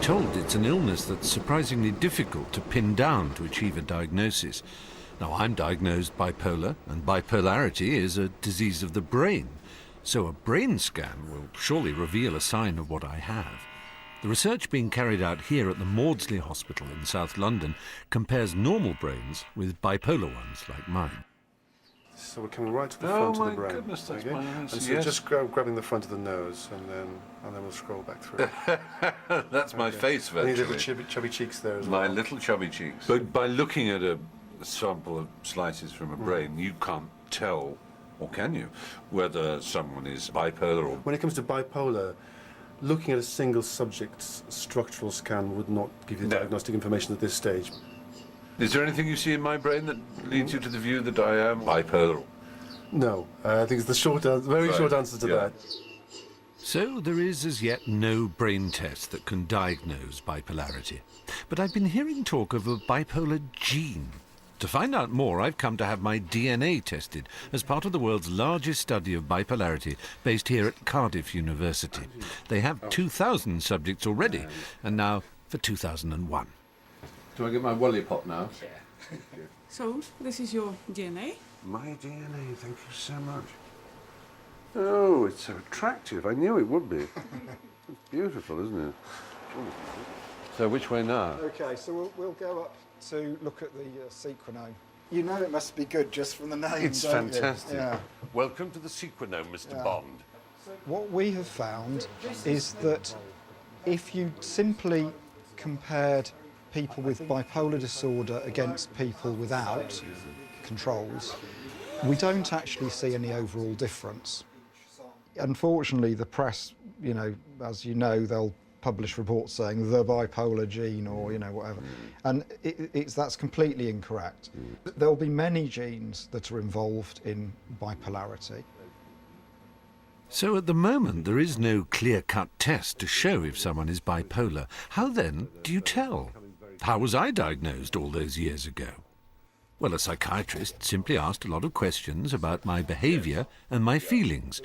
told it's an illness that's surprisingly difficult to pin down to achieve a diagnosis. Now, I'm diagnosed bipolar, and bipolarity is a disease of the brain. So a brain scan will surely reveal a sign of what I have. The research being carried out here at the Maudsley Hospital in South London compares normal brains with bipolar ones like mine. So we're coming right to the front of the brain. Oh my goodness, that's my answer. And so just grabbing the front of the nose, and then we'll scroll back through. That's my face, virtually. And your little chubby cheeks there as well. My little chubby cheeks. But by looking at a sample of slices from a brain, you can't tell, or can you, whether someone is bipolar or... When it comes to bipolar, looking at a single subject's structural scan would not give you diagnostic information at this stage. Is there anything you see in my brain that leads you to the view that I am bipolar? No, I think it's the short, very short answer to that. So there is as yet no brain test that can diagnose bipolarity. But I've been hearing talk of a bipolar gene. To find out more, I've come to have my DNA tested as part of the world's largest study of bipolarity, based here at Cardiff University. They have 2,000 subjects already, and now for 2001. Do I get my Wally Pop now? Yeah. So, this is your DNA? My DNA, thank you so much. Oh, it's so attractive. I knew it would be. It's beautiful, isn't it? So which way now? Okay, so we'll go up to look at the sequenome. You know it must be good just from the name. It's fantastic. Yeah. Welcome to the sequenome, Mr. Bond. What we have found is that if you simply compared people with bipolar disorder against people without controls, we don't actually see any overall difference. Unfortunately, the press, as you know, they'll publish reports saying the bipolar gene or, whatever. And that's completely incorrect. There'll be many genes that are involved in bipolarity. So at the moment, there is no clear-cut test to show if someone is bipolar. How then do you tell? How was I diagnosed all those years ago? Well, a psychiatrist simply asked a lot of questions about my behaviour and my feelings.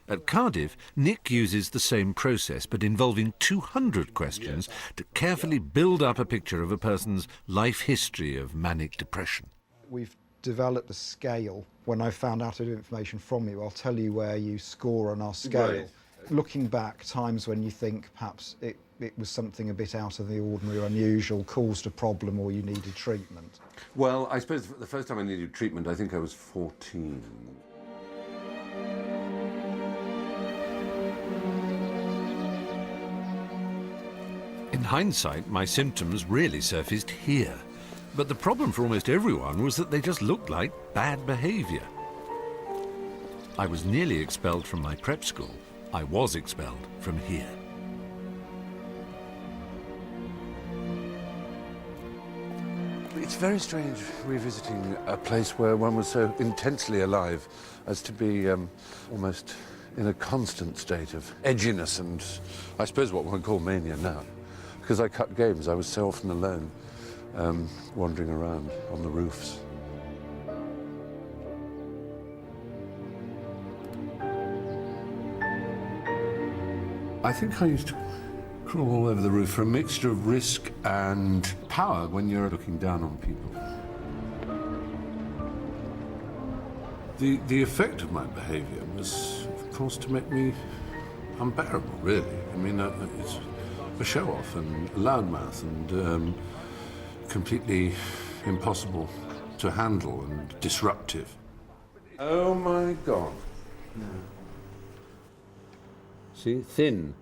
At Cardiff, Nick uses the same process, but involving 200 questions to carefully build up a picture of a person's life history of manic depression. We've developed a scale. When I found out information from you, I'll tell you where you score on our scale. Right. Looking back, times when you think perhaps it was something a bit out of the ordinary or unusual, caused a problem or you needed treatment. Well, I suppose the first time I needed treatment, I think I was 14. In hindsight, my symptoms really surfaced here. But the problem for almost everyone was that they just looked like bad behaviour. I was nearly expelled from my prep school. I was expelled from here. It's very strange revisiting a place where one was so intensely alive as to be almost in a constant state of edginess and, I suppose, what one would call mania now. Because I cut games, I was so often alone, wandering around on the roofs. I think I used to crawl all over the roof for a mixture of risk and power when you're looking down on people. The effect of my behaviour was, of course, to make me unbearable, really. I mean, it's a show-off and a loudmouth and completely impossible to handle and disruptive. Oh, my God. Yeah. See, thin.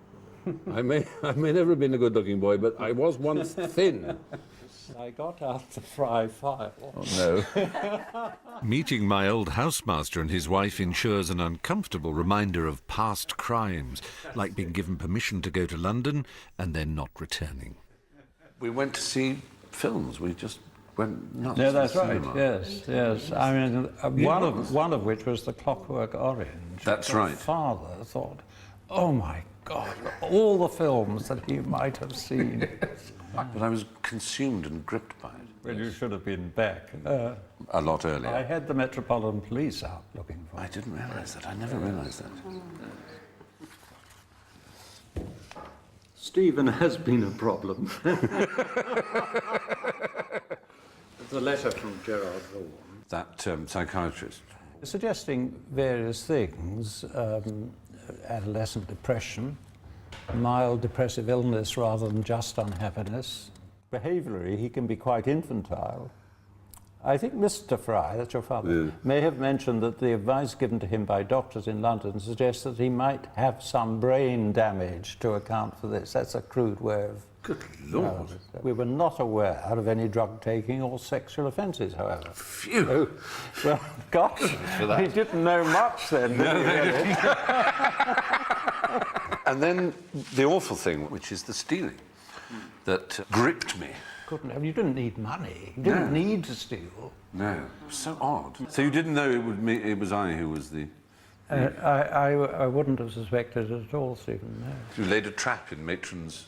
I may never have been a good-looking boy, but I was once thin. I got out the fry file. Oh, no. Meeting my old housemaster and his wife ensures an uncomfortable reminder of past crimes, like being given permission to go to London and then not returning. We went to see films. We just went nuts. Yeah, that's to the right. cinema. Yes, yes. I mean, one of which was The Clockwork Orange. That's My right. father thought, oh my God, all the films that he might have seen. But I was consumed and gripped by it. Well, you should have been back. A lot earlier. I had the Metropolitan Police out looking for I me. didn't realise that. I never realised that. Stephen has been a problem. The letter from Gerard Vaughan. That psychiatrist. Suggesting various things, adolescent depression, mild depressive illness rather than just unhappiness. Behaviourally, he can be quite infantile. I think Mr. Fry, that's your father, may have mentioned that the advice given to him by doctors in London suggests that he might have some brain damage to account for this. That's a crude way of... Good Lord. We were not aware of any drug taking or sexual offences, however. Phew. Oh, well, gosh, he didn't know much then. And then the awful thing, which is the stealing, that gripped me. You didn't need money. You didn't need to steal. No, so odd. So you didn't know it was I who was the... I wouldn't have suspected it at all, Stephen, no. You laid a trap in Matron's...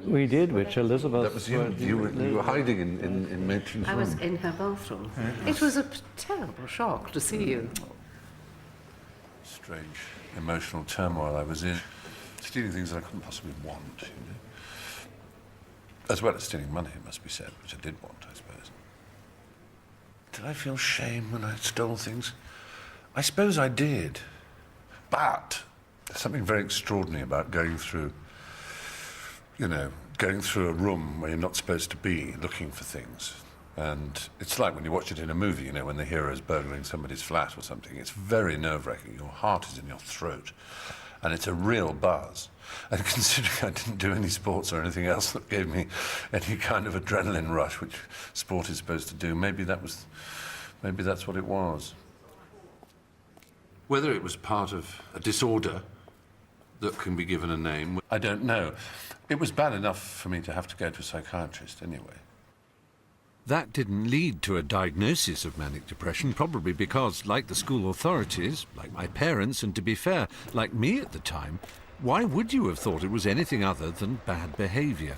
We did, which Elizabeth... That was you. You were hiding in Matron's room. I was in her bathroom. It was a terrible shock to see you. Strange emotional turmoil I was in. Stealing things that I couldn't possibly want, you know. As well as stealing money, it must be said, which I did want, I suppose. Did I feel shame when I stole things? I suppose I did. But there's something very extraordinary about going through a room where you're not supposed to be looking for things. And it's like when you watch it in a movie, you know, when the hero's burgling somebody's flat or something. It's very nerve-wracking. Your heart is in your throat. And it's a real buzz. And considering I didn't do any sports or anything else that gave me any kind of adrenaline rush, which sport is supposed to do, maybe that's what it was. Whether it was part of a disorder that can be given a name, I don't know. It was bad enough for me to have to go to a psychiatrist anyway. That didn't lead to a diagnosis of manic depression, probably because, like the school authorities, like my parents, and to be fair, like me at the time, why would you have thought it was anything other than bad behaviour?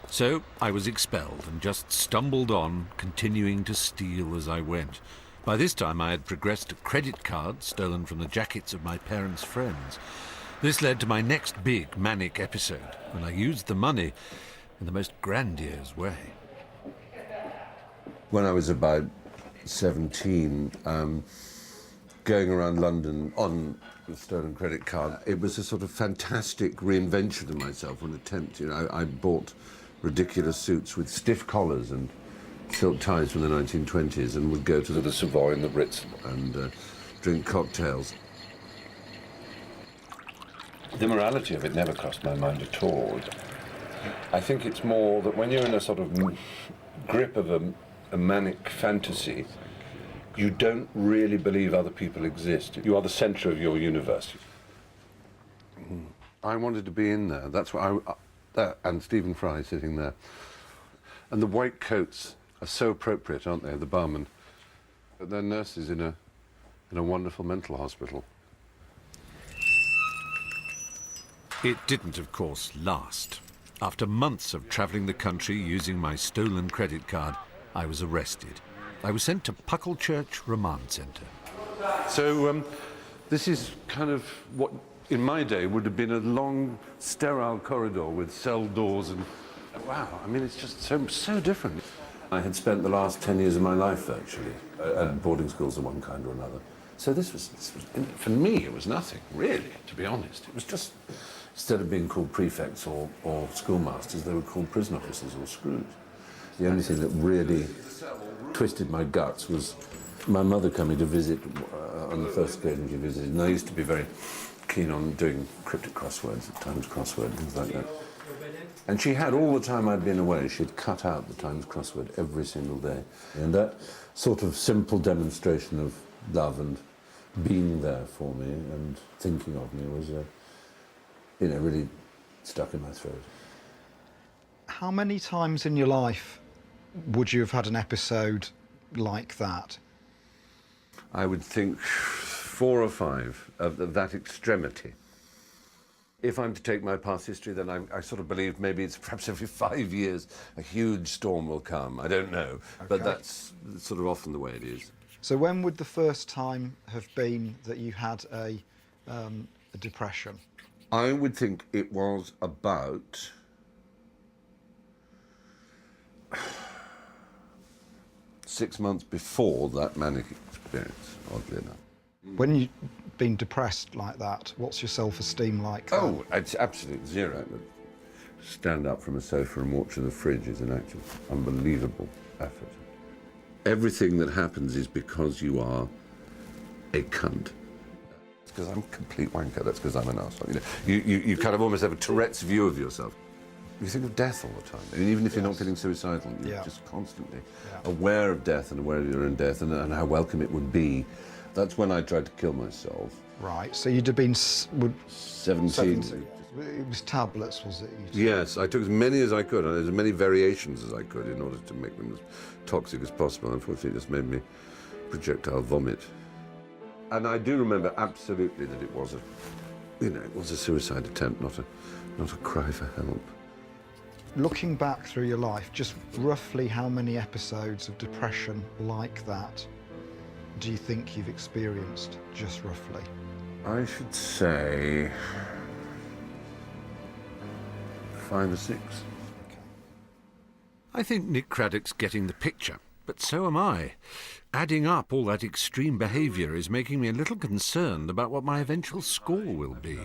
So I was expelled and just stumbled on, continuing to steal as I went. By this time I had progressed to credit cards stolen from the jackets of my parents' friends. This led to my next big manic episode, when I used the money in the most grandiose way. When I was about 17, going around London on a stolen credit card, it was a sort of fantastic reinvention of myself, an attempt. You know, I bought ridiculous suits with stiff collars and silk ties from the 1920s and would go to the Savoy and the Ritz and drink cocktails. The morality of it never crossed my mind at all. I think it's more that when you're in a sort of grip of a manic fantasy, you don't really believe other people exist. You are the centre of your universe. I wanted to be in there. That's why and Stephen Fry sitting there. And the white coats are so appropriate, aren't they, the barman? But they're nurses in a wonderful mental hospital. It didn't, of course, last. After months of travelling the country using my stolen credit card, I was arrested. I was sent to Pucklechurch Remand Centre. So this is kind of what, in my day, would have been a long, sterile corridor with cell doors and... Wow, I mean, it's just so different. I had spent the last 10 years of my life, virtually, at boarding schools of one kind or another. So this was, for me, it was nothing, really, to be honest. It was just, instead of being called prefects or schoolmasters, they were called prison officers or screws. The only thing that really twisted my guts was my mother coming to visit on the first occasion she visited, and I used to be very keen on doing cryptic crosswords, Times crossword, things like that. And she had, all the time I'd been away, she'd cut out the Times crossword every single day. And that sort of simple demonstration of love and being there for me and thinking of me was, really stuck in my throat. How many times in your life would you have had an episode like that? I would think 4 or 5 of that extremity. If I'm to take my past history, then I sort of believe maybe it's perhaps every 5 years a huge storm will come. I don't know, but that's sort of often the way it is. So when would the first time have been that you had a depression? I would think it was about 6 months before that manic experience, oddly enough. When you've been depressed like that, what's your self-esteem like then? Oh, it's absolute zero. Stand up from a sofa and walk to the fridge is an actual unbelievable effort. Everything that happens is because you are a cunt. It's because I'm a complete wanker, that's because I'm an arsehole. You kind of almost have a Tourette's view of yourself. You think of death all the time. I mean, even if you're not feeling suicidal, you're just constantly aware of death and aware of your own death and how welcome it would be. That's when I tried to kill myself. Right, so you'd have been... 17. It was tablets, was it? Yes, I took as many as I could, and as many variations as I could in order to make them as toxic as possible. Unfortunately, it just made me projectile vomit. And I do remember absolutely that it was a suicide attempt, not a cry for help. Looking back through your life, just roughly how many episodes of depression like that do you think you've experienced, just roughly? I should say 5 or 6. I think Nick Craddock's getting the picture, but so am I. Adding up all that extreme behaviour is making me a little concerned about what my eventual score will be.